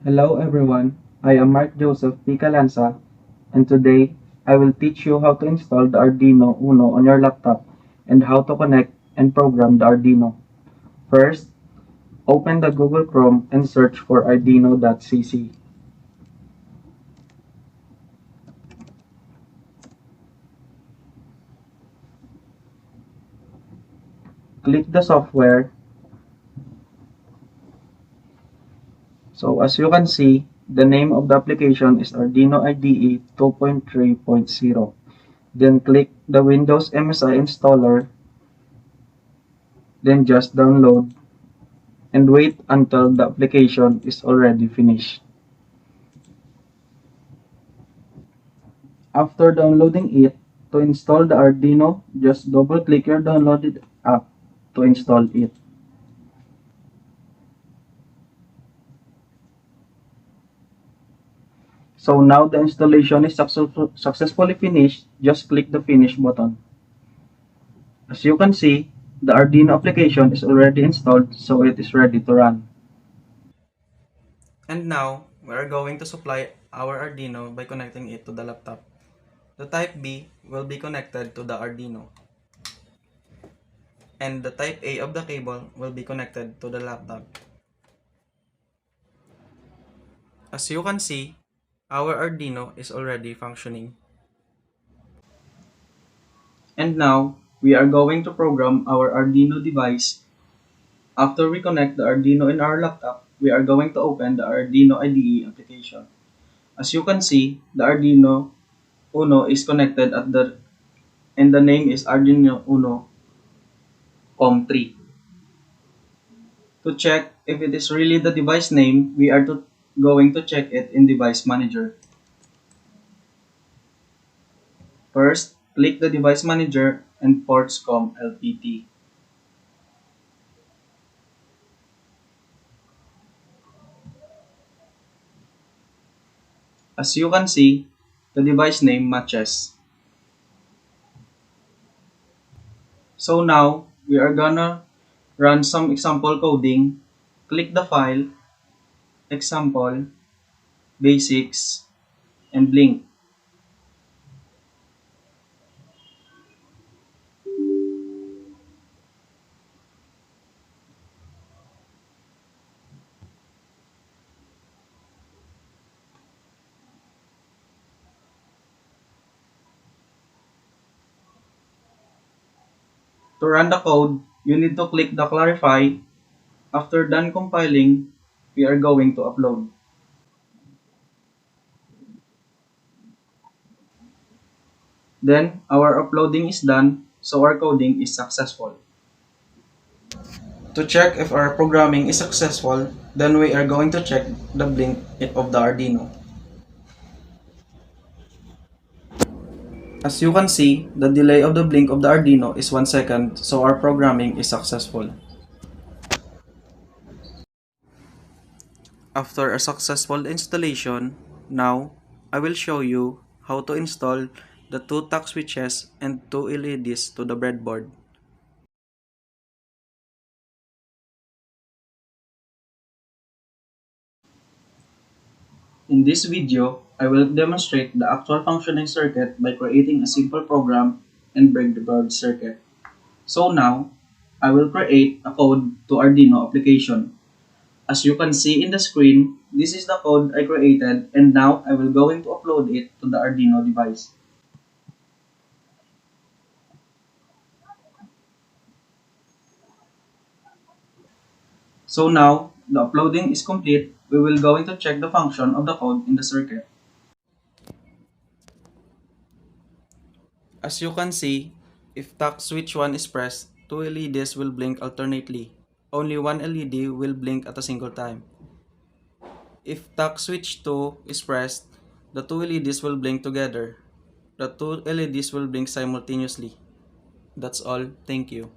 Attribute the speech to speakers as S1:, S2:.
S1: Hello everyone, I am Mark Joseph P. Calanza, and today I will teach you how to install the Arduino Uno on your laptop and how to connect and program the Arduino. First, open the Google Chrome and search for arduino.cc. Click the software. So as you can see, the name of the application is Arduino IDE 2.3.0. Then click the Windows MSI installer, then just download and wait until the application is already finished. After downloading it, to install the Arduino, just double-click your downloaded app to install it. So now the installation is successfully finished, just click the Finish button. As you can see, the Arduino application is already installed, so it is ready to run.
S2: And now, we are going to supply our Arduino by connecting it to the laptop. The type B will be connected to the Arduino, and the type A of the cable will be connected to the laptop. As you can see, our Arduino is already functioning.
S1: And now, we are going to program our Arduino device. After we connect the Arduino in our laptop, we are going to open the Arduino IDE application. As you can see, the Arduino Uno is connected and the name is Arduino Uno COM3. To check if it is really the device name, we are going to check it in Device Manager. First, click the Device Manager and Ports COM LPT. As you can see, the device name matches. So now, we are gonna run some example coding. Click the file, example, basics, and blink. To run the code, you need to click the clarify. After done compiling, we are going to upload. Then, our uploading is done, so our coding is successful. To check if our programming is successful, then we are going to check the blink of the Arduino. As you can see, the delay of the blink of the Arduino is 1 second, so our programming is successful.
S2: After a successful installation, now I will show you how to install the 2 tact switches and 2 LEDs to the breadboard.
S1: In this video, I will demonstrate the actual functioning circuit by creating a simple program in Breadboard Circuit. So now, I will create a code to Arduino application. As you can see in the screen, this is the code I created and now I will going to upload it to the Arduino device. So now, the uploading is complete. We will going to check the function of the code in the circuit.
S2: As you can see, if tact switch 1 is pressed, 2 LEDs will blink alternately. Only one LED will blink at a single time. If tact switch 2 is pressed, the 2 LEDs will blink together. The 2 LEDs will blink simultaneously. That's all. Thank you.